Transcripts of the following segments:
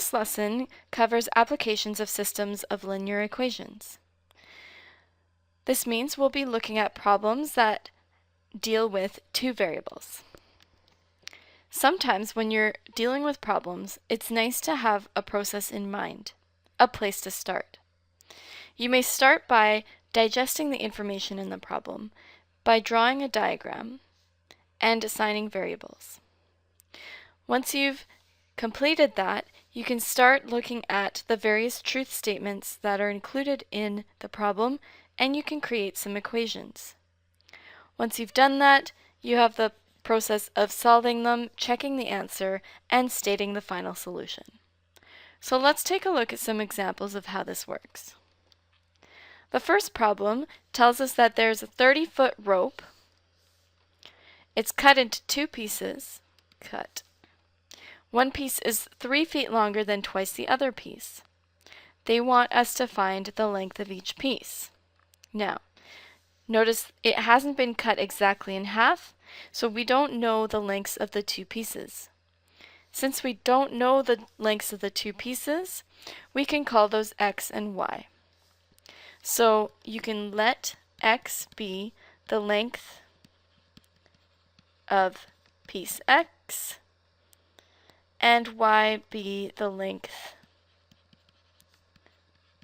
This lesson covers applications of systems of linear equations. This means we'll be looking at problems that deal with two variables. Sometimes when you're dealing with problems, it's nice to have a process in mind, a place to start. You may start by digesting the information in the problem by drawing a diagram and assigning variables. Once you've completed that, you can start looking at the various truth statements that are included in the problem, and you can create some equations. Once you've done that, you have the process of solving them, checking the answer, and stating the final solution. So let's take a look at some examples of how this works. The first problem tells us that there's a 30-foot rope. It's cut into two pieces. One piece is 3 feet longer than twice the other piece. They want us to find the length of each piece. Now, notice it hasn't been cut exactly in half, so we don't know the lengths of the two pieces. Since we don't know the lengths of the two pieces, we can call those x and y. So you can let x be the length of piece x and y be the length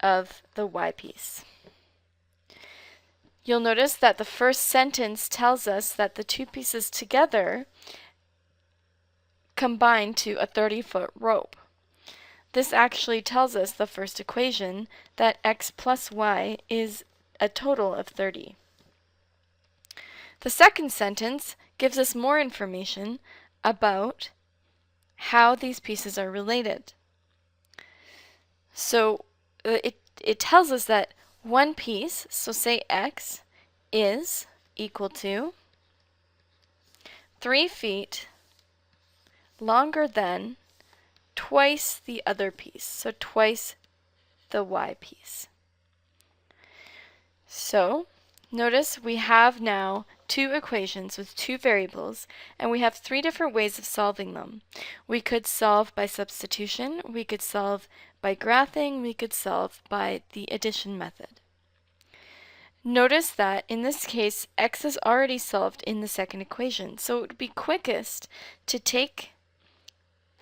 of the y piece. You'll notice that the first sentence tells us that the two pieces together combine to a 30-foot rope. This actually tells us the first equation that x plus y is a total of 30. The second sentence gives us more information about how these pieces are related. So it tells us that one piece, so say x, is equal to 3 feet longer than twice the other piece, so twice the y piece. So notice we have now two equations with two variables, and we have three different ways of solving them. We could solve by substitution, we could solve by graphing, we could solve by the addition method. Notice that in this case, x is already solved in the second equation, so it would be quickest to take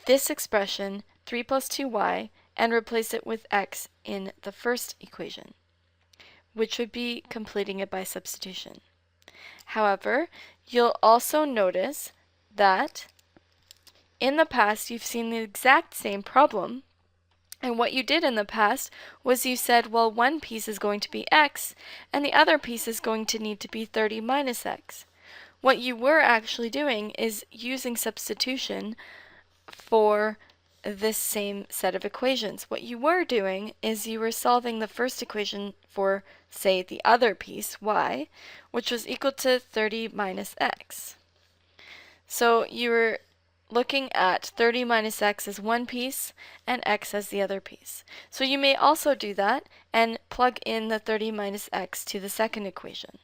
this expression, 3 plus 2y, and replace it with x in the first equation, which would be completing it by substitution. However, you'll also notice that in the past you've seen the exact same problem, and what you did in the past was you said, well, one piece is going to be x, and the other piece is going to need to be 30 minus x. What you were actually doing is using substitution for this same set of equations. What you were doing is you were solving the first equation for, say, the other piece, y, which was equal to 30 minus x. So you were looking at 30 minus x as one piece and x as the other piece. So you may also do that and plug in the 30 minus x to the second equation.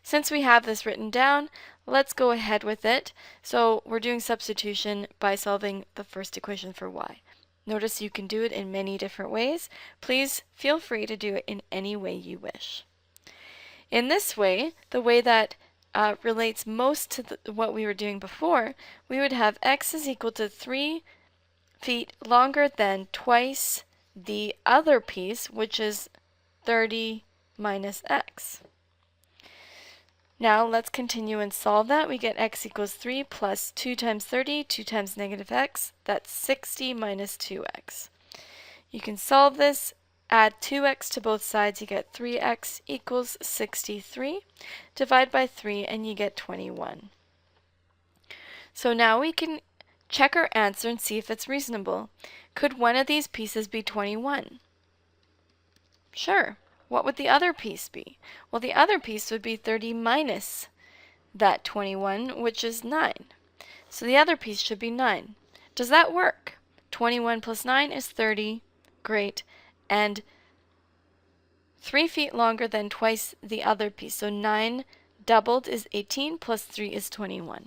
Since we have this written down, let's go ahead with it. So we're doing substitution by solving the first equation for y. Notice you can do it in many different ways. Please feel free to do it in any way you wish. In this way, the way that relates most to what we were doing before, we would have x is equal to 3 feet longer than twice the other piece, which is 30 minus x. Now let's continue and solve that. We get x equals 3 plus 2 times 30, 2 times negative x. That's 60 minus 2x. You can solve this, add 2x to both sides, you get 3x equals 63. Divide by 3 and you get 21. So now we can check our answer and see if it's reasonable. Could one of these pieces be 21? Sure. What would the other piece be? Well, the other piece would be 30 minus that 21, which is 9. So the other piece should be 9. Does that work? 21 plus 9 is 30. Great. And 3 feet longer than twice the other piece. So 9 doubled is 18 plus 3 is 21.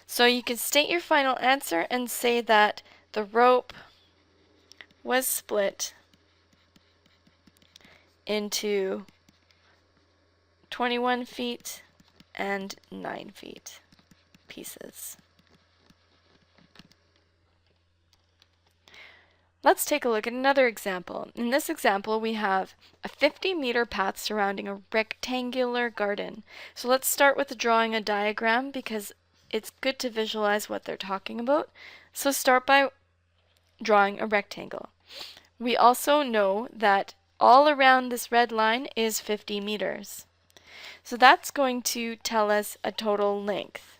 So you can state your final answer and say that the rope was split into 21 feet and 9 feet pieces. Let's take a look at another example. In this example, we have a 50-meter path surrounding a rectangular garden. So let's start with drawing a diagram because it's good to visualize what they're talking about. So start by drawing a rectangle. We also know that all around this red line is 50 meters. So that's going to tell us a total length.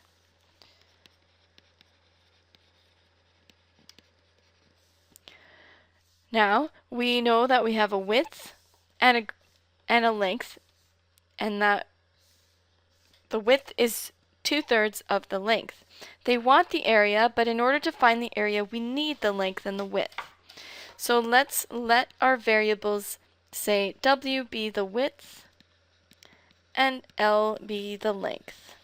Now, we know that we have a width and a length, and that the width is 2/3 of the length. They want the area, but in order to find the area, we need the length and the width. So let's let our variables say W be the width and L be the length.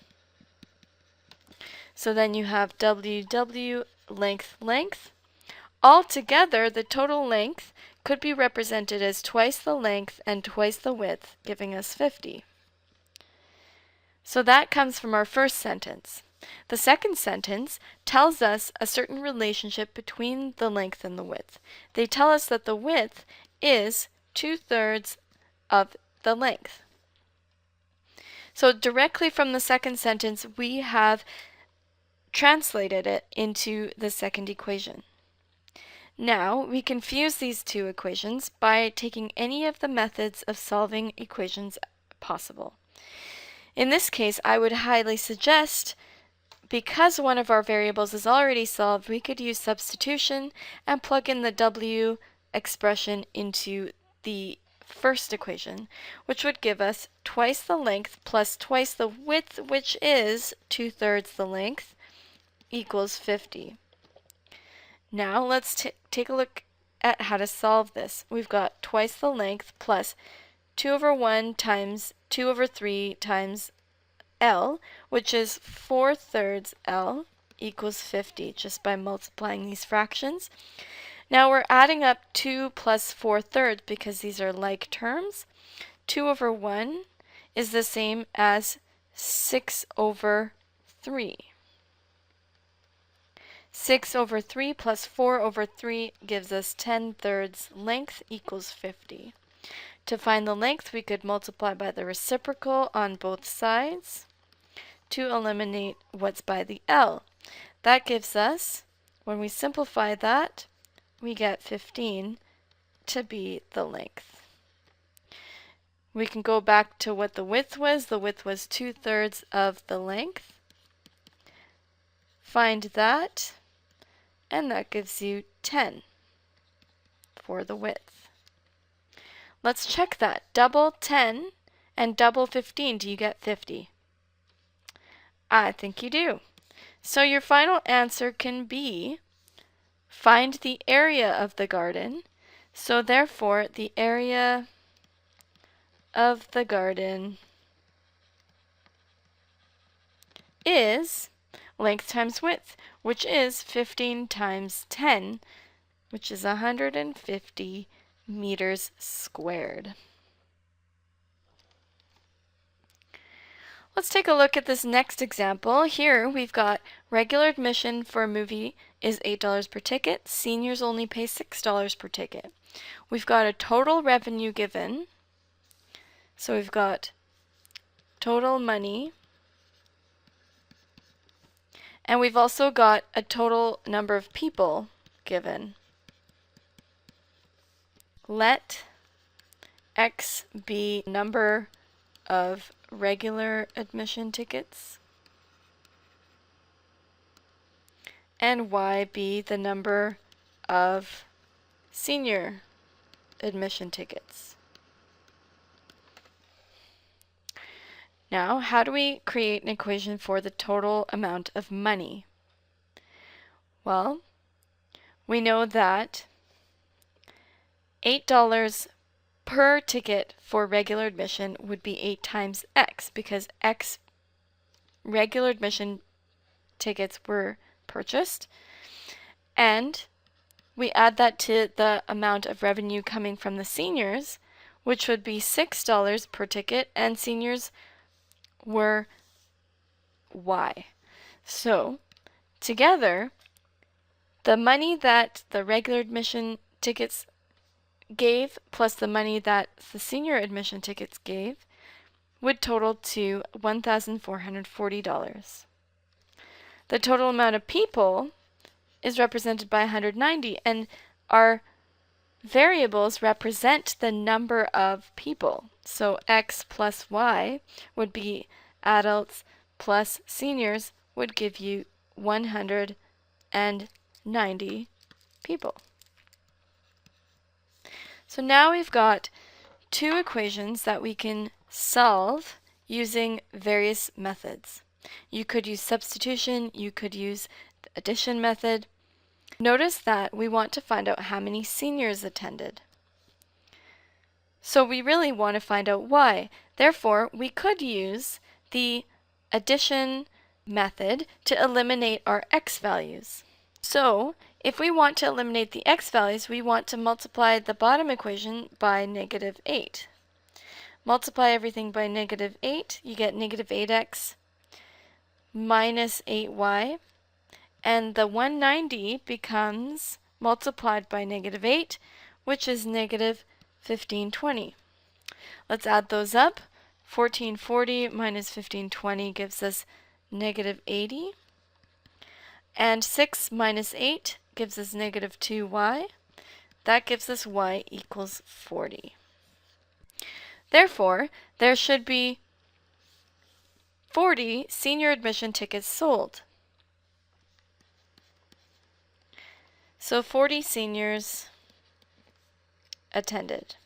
So then you have WW length. Altogether, the total length could be represented as twice the length and twice the width, giving us 50. So that comes from our first sentence. The second sentence tells us a certain relationship between the length and the width. They tell us that the width is 2/3 of the length. So directly from the second sentence, we have translated it into the second equation. Now, we can fuse these two equations by taking any of the methods of solving equations possible. In this case, I would highly suggest, because one of our variables is already solved, we could use substitution and plug in the W expression into the first equation, which would give us twice the length plus twice the width, which is 2/3 the length, equals 50. Now let's take a look at how to solve this. We've got twice the length plus 2/1 times 2/3 times L, which is 4/3 L, equals 50, just by multiplying these fractions. Now we're adding up 2 plus 4/3 because these are like terms. 2/1 is the same as 6/3. 6/3 plus 4/3 gives us 10/3 length equals 50. To find the length, we could multiply by the reciprocal on both sides to eliminate what's by the L. That gives us, when we simplify that, we get 15 to be the length. We can go back to what the width was. The width was 2/3 of the length. Find that, and that gives you 10 for the width. Let's check that. Double 10 and double 15. Do you get 50? I think you do. So your final answer can be find the area of the garden. So therefore, the area of the garden is length times width, which is 15 times 10, which is 150 meters squared. Let's take a look at this next example. Here we've got regular admission for a movie is $8 per ticket. Seniors only pay $6 per ticket. We've got a total revenue given. So we've got total money. And we've also got a total number of people given. Let X be number of regular admission tickets and Y be the number of senior admission tickets. Now, how do we create an equation for the total amount of money? Well, we know that $8 per ticket for regular admission would be 8 times X, because X regular admission tickets were purchased, and we add that to the amount of revenue coming from the seniors, which would be $6 per ticket, and seniors were Y. So together, the money that the regular admission tickets gave plus the money that the senior admission tickets gave would total to $1,440. The total amount of people is represented by 190, and our variables represent the number of people. So X plus Y would be adults plus seniors would give you 190 people. So now we've got two equations that we can solve using various methods. You could use substitution, you could use the addition method. Notice that we want to find out how many seniors attended. So we really want to find out y. Therefore, we could use the addition method to eliminate our x values. So if we want to eliminate the x values, we want to multiply the bottom equation by -8. Multiply everything by -8, you get -8x minus 8y, and the 190 becomes multiplied by -8, which is -1520. Let's add those up. 1440 minus 1520 gives us -80. And 6 minus 8 gives us -2y. That gives us y equals 40. Therefore, there should be 40 senior admission tickets sold. So 40 seniors attended.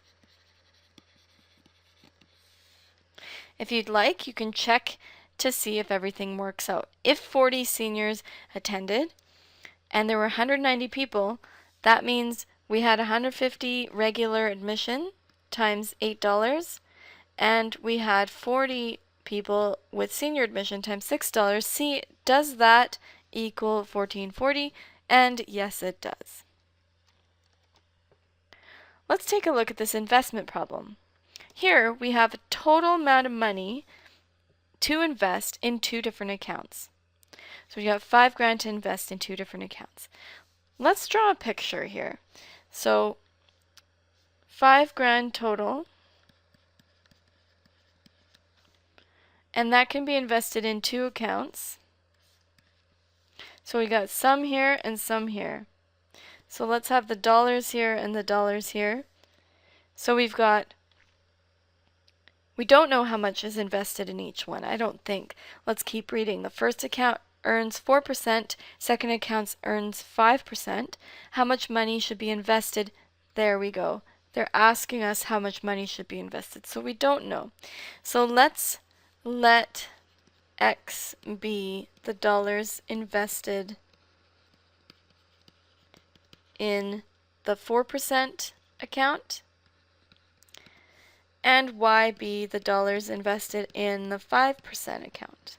If you'd like, you can check to see if everything works out. If 40 seniors attended and there were 190 people, that means we had 150 regular admission times $8, and we had 40 people with senior admission times $6. See, does that equal 1440? And yes, it does. Let's take a look at this investment problem. Here we have a total amount of money to invest in two different accounts. So we have $5,000 to invest in two different accounts. Let's draw a picture here. So $5,000 total, and that can be invested in two accounts. So we got some here and some here. So let's have the dollars here and the dollars here. So we don't know how much is invested in each one, I don't think. Let's keep reading. The first account earns 4%, second account earns 5%. How much money should be invested? There we go. They're asking us how much money should be invested, so we don't know. So let's let X be the dollars invested in the 4% account, and Y be the dollars invested in the 5% account.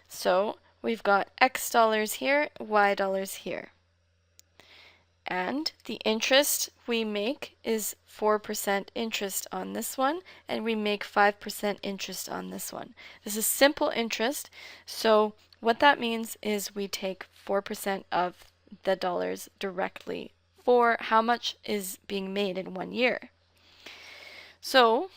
So we've got X dollars here, Y dollars here. And the interest we make is 4% interest on this one, and we make 5% interest on this one. This is simple interest, so what that means is we take 4% of the dollars directly for how much is being made in 1 year. So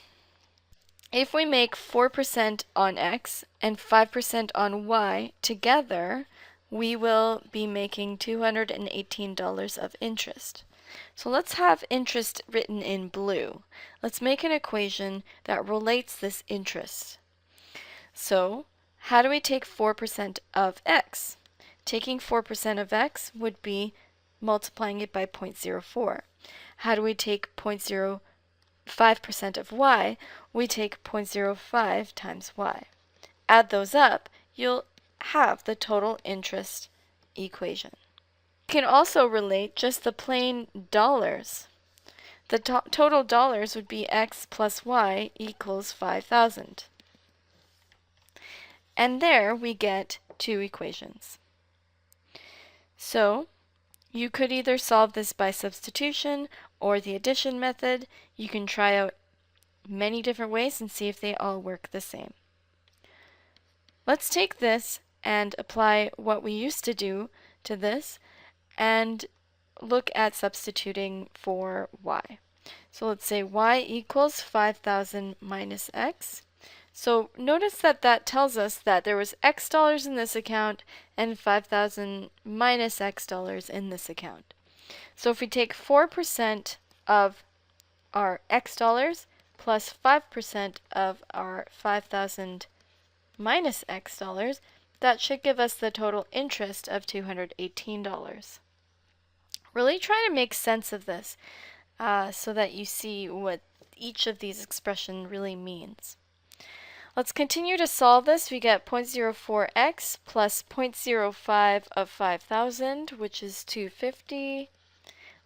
if we make 4% on X and 5% on Y together, we will be making $218 of interest. So let's have interest written in blue. Let's make an equation that relates this interest. So how do we take 4% of X? Taking 4% of X would be multiplying it by 0.04. How do we take 0.05% of Y? We take 0.05 times Y. Add those up, you'll have the total interest equation. You can also relate just the plain dollars. The total dollars would be X plus Y equals 5,000. And there we get two equations. So You could either solve this by substitution or the addition method. You can try out many different ways and see if they all work the same. Let's take this and apply what we used to do to this and look at substituting for y. So let's say y equals 5,000 minus x. So notice that that tells us that there was x dollars in this account and 5,000 minus x dollars in this account. So if we take 4% of our x dollars plus 5% of our 5,000 minus x dollars, that should give us the total interest of $218. Really try to make sense of this so that you see what each of these expressions really means. Let's continue to solve this. We get 0.04x plus 0.05 of 5,000, which is 250,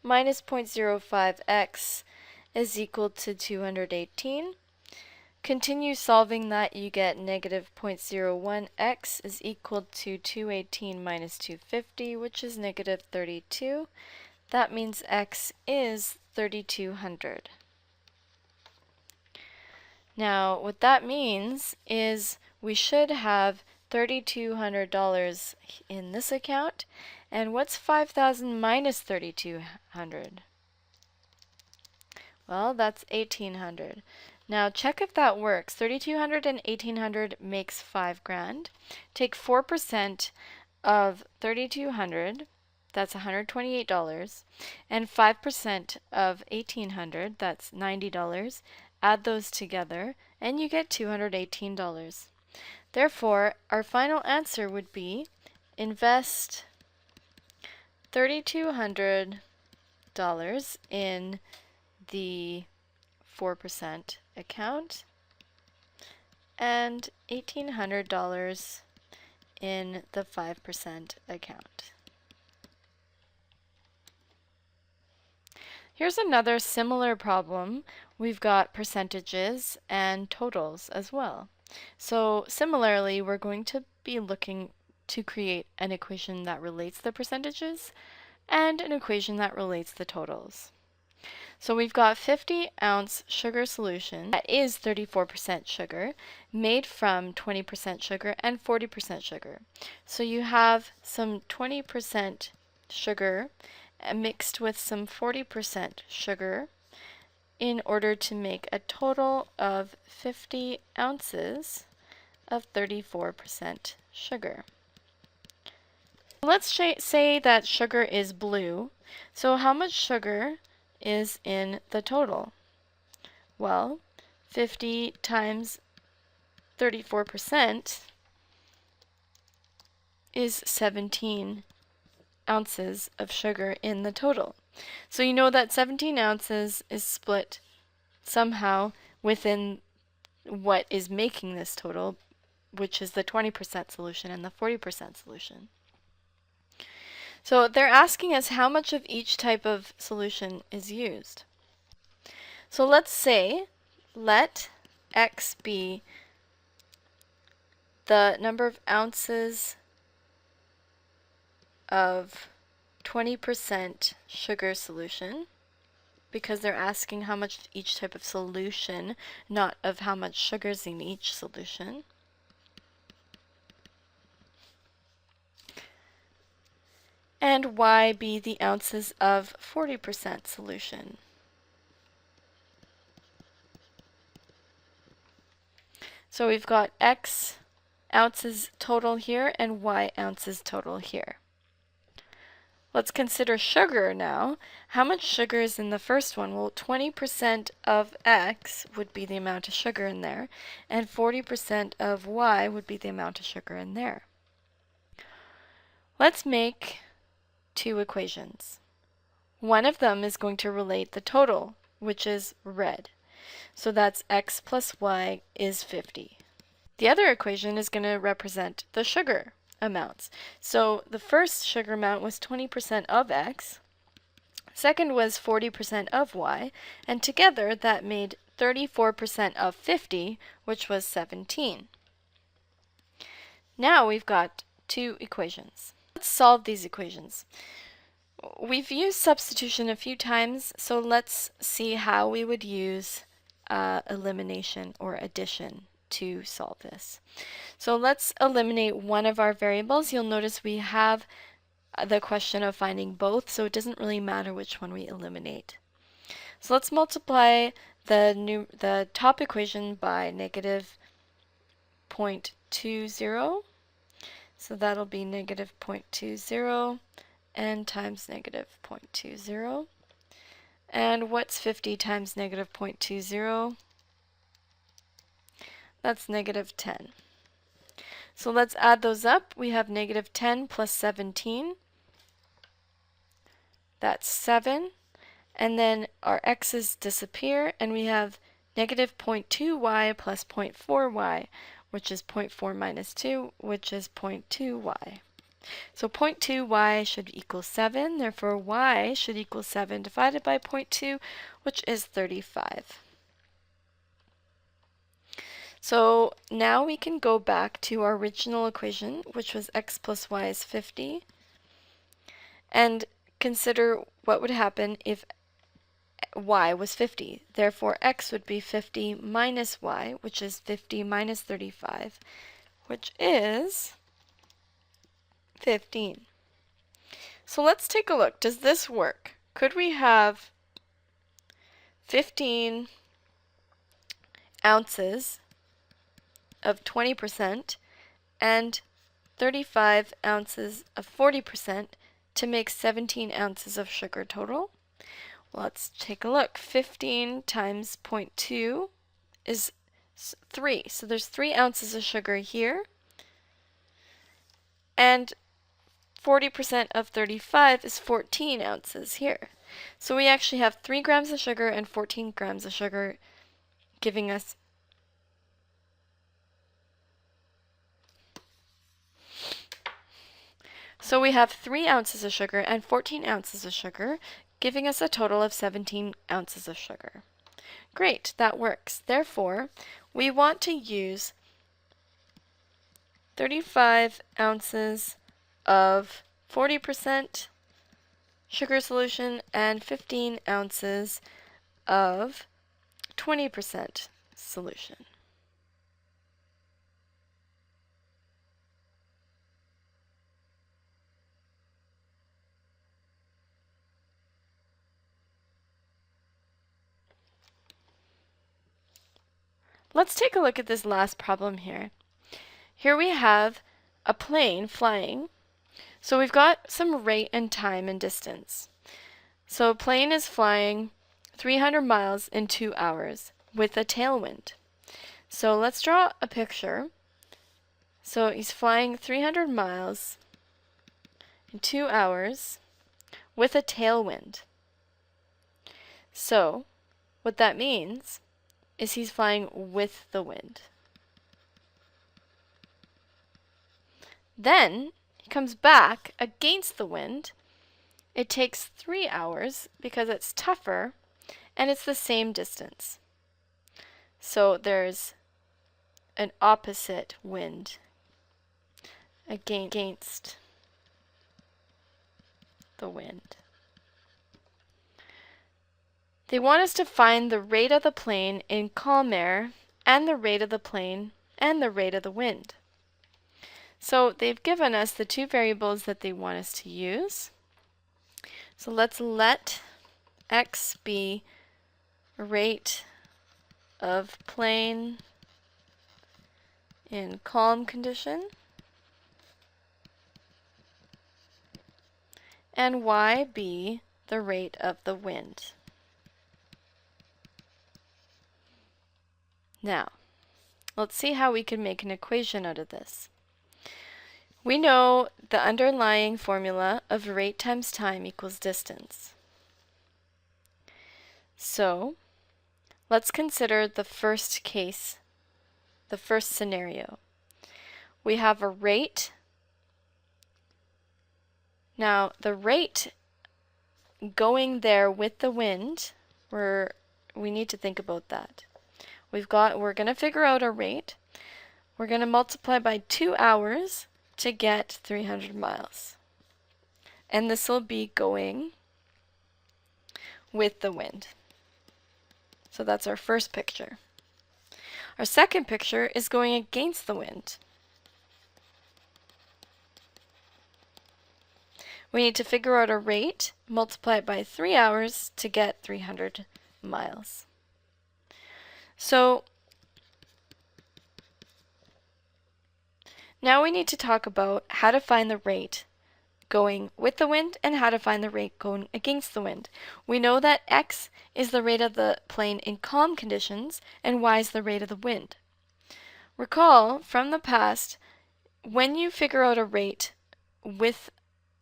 minus 0.05x is equal to 218. Continue solving that, you get negative 0.01x is equal to 218 minus 250, which is negative 32. That means x is 3,200. Now, what that means is we should have $3,200 in this account. And what's 5,000 minus 3,200? Well, that's 1,800. Now, check if that works. 3,200 and 1,800 makes 5 grand. Take 4% of 3,200, that's $128, and 5% of 1,800, that's $90. Add those together, and you get $218. Therefore, our final answer would be invest $3,200 in the 4% account and $1,800 in the 5% account. Here's another similar problem. We've got percentages and totals as well. So similarly, we're going to be looking to create an equation that relates the percentages and an equation that relates the totals. So we've got 50-ounce sugar solution that is 34% sugar made from 20% sugar and 40% sugar. So you have some 20% sugar mixed with some 40% sugar in order to make a total of 50 ounces of 34% sugar. Let's say that sugar is blue. So how much sugar is in the total? Well, 50 times 34% is 17 ounces of sugar in the total. So you know that 17 ounces is split somehow within what is making this total, which is the 20% solution and the 40% solution. So they're asking us how much of each type of solution is used. So let's say, let x be the number of ounces of 20% sugar solution, because they're asking how much each type of solution, not of how much sugar is in each solution. And y be the ounces of 40% solution. So we've got x ounces total here and y ounces total here. Let's consider sugar now. How much sugar is in the first one? Well, 20% of x would be the amount of sugar in there, and 40% of y would be the amount of sugar in there. Let's make two equations. One of them is going to relate the total, which is red. So that's x plus y is 50. The other equation is going to represent the sugar amounts. So the first sugar amount was 20% of x, second was 40% of y, and together that made 34% of 50, which was 17. Now we've got two equations. Let's solve these equations. we've used substitution a few times, so let's see how we would use elimination or addition to solve this. So let's eliminate one of our variables. You'll notice we have the question of finding both, so it doesn't really matter which one we eliminate. So let's multiply the top equation by negative 0.20. So that'll be negative 0.20 and times negative 0.20. And what's 50 times negative 0.20? That's negative 10. So let's add those up. We have negative 10 plus 17. That's 7. And then our x's disappear, and we have negative 0.2y plus 0.4y, which is 0.4 minus 2, which is 0.2y. So 0.2y should equal 7, therefore y should equal 7 divided by 0.2, which is 35. So now we can go back to our original equation, which was x plus y is 50, and consider what would happen if y was 50. Therefore, x would be 50 minus y, which is 50 minus 35, which is 15. So let's take a look. Does this work? Could we have 15 ounces of 20% and 35 ounces of 40% to make 17 ounces of sugar total? Let's take a look. 15 times 0.2 is 3. So there's 3 ounces of sugar here. And 40% of 35 is 14 ounces here. So we actually have 3 grams of sugar and 14 grams of sugar, giving us So we have 3 ounces of sugar and 14 ounces of sugar, giving us a total of 17 ounces of sugar. Great, that works. Therefore, we want to use 35 ounces of 40% sugar solution and 15 ounces of 20% solution. Let's take a look at this last problem here. Here we have a plane flying. So we've got some rate and time and distance. So a plane is flying 300 miles in 2 hours with a tailwind. So let's draw a picture. So he's flying 300 miles in 2 hours with a tailwind. So what that means is he's flying with the wind. Then he comes back against the wind. It takes 3 hours because it's tougher and it's the same distance. So there's an opposite wind against the wind. They want us to find the rate of the plane in calm air and the rate of the plane and the rate of the wind. So they've given us the 2 variables that they want us to use. So let's let x be rate of plane in calm condition and y be the rate of the wind. Now, let's see how we can make an equation out of this. We know the underlying formula of rate times time equals distance. So, let's consider the first case, the first scenario. We have a rate. Now, the rate going there with the wind, we need to think about that. We're going to figure out a rate. We're going to multiply by 2 hours to get 300 miles. and this will be going with the wind. So that's our first picture. Our second picture is going against the wind. We need to figure out a rate, multiply it by 3 hours to get 300 miles. So now we need to talk about how to find the rate going with the wind and how to find the rate going against the wind. We know that x is the rate of the plane in calm conditions and y is the rate of the wind. Recall from the past, when you figure out a rate with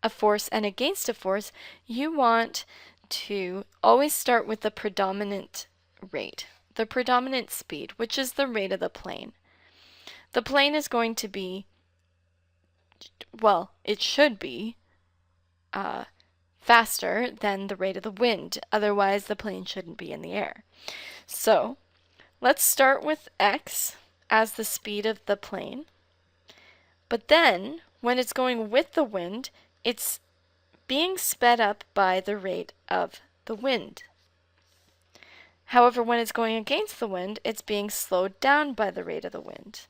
a force and against a force, you want to always start with the predominant rate, the predominant speed, which is the rate of the plane. The plane is going to be, well, it should be faster than the rate of the wind, otherwise the plane shouldn't be in the air. So let's start with x as the speed of the plane, but then when it's going with the wind, it's being sped up by the rate of the wind. However, when it's going against the wind, it's being slowed down by the rate of the wind.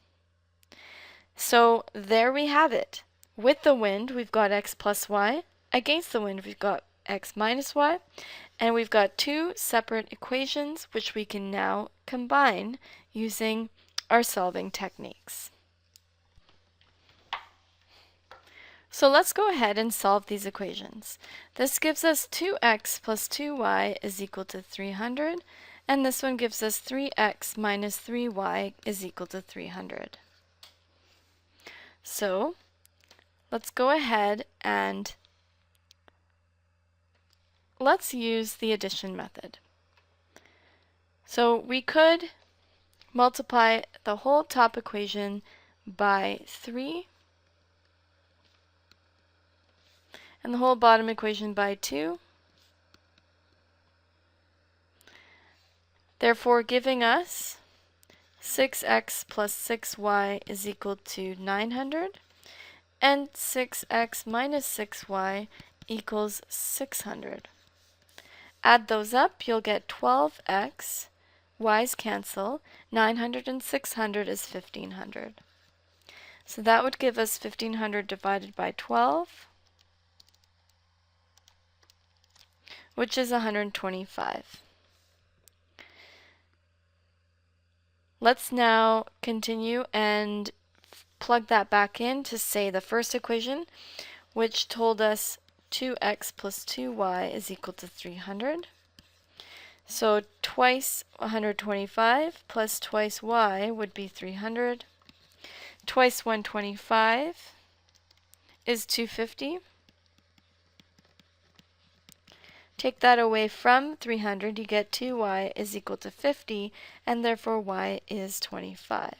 So there we have it. With the wind, we've got x plus y. Against the wind, we've got x minus y. And we've got two separate equations, which we can now combine using our solving techniques. So let's go ahead and solve these equations. This gives us 2x plus 2y is equal to 300, and this one gives us 3x minus 3y is equal to 300. So let's go ahead and let's use the addition method. So we could multiply the whole top equation by 3 and the whole bottom equation by 2, therefore giving us 6x plus 6y is equal to 900, and 6x minus 6y equals 600. Add those up, you'll get 12x, y's cancel, 900 and 600 is 1500. So that would give us 1500 divided by 12, which is 125. Let's now continue and plug that back in to say the first equation, which told us 2x plus 2y is equal to 300. So twice 125 plus twice y would be 300. Twice 125 is 250. Take that away from 300, you get 2y is equal to 50, and therefore y is 25.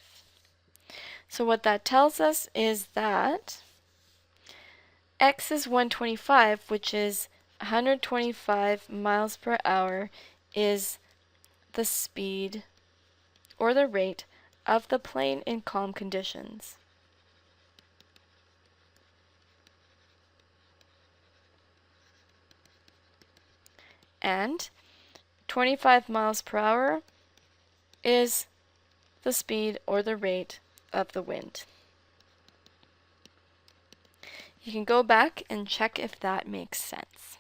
So what that tells us is that x is 125, which is 125 miles per hour, is the speed or the rate of the plane in calm conditions. And 25 miles per hour is the speed or the rate of the wind. You can go back and check if that makes sense.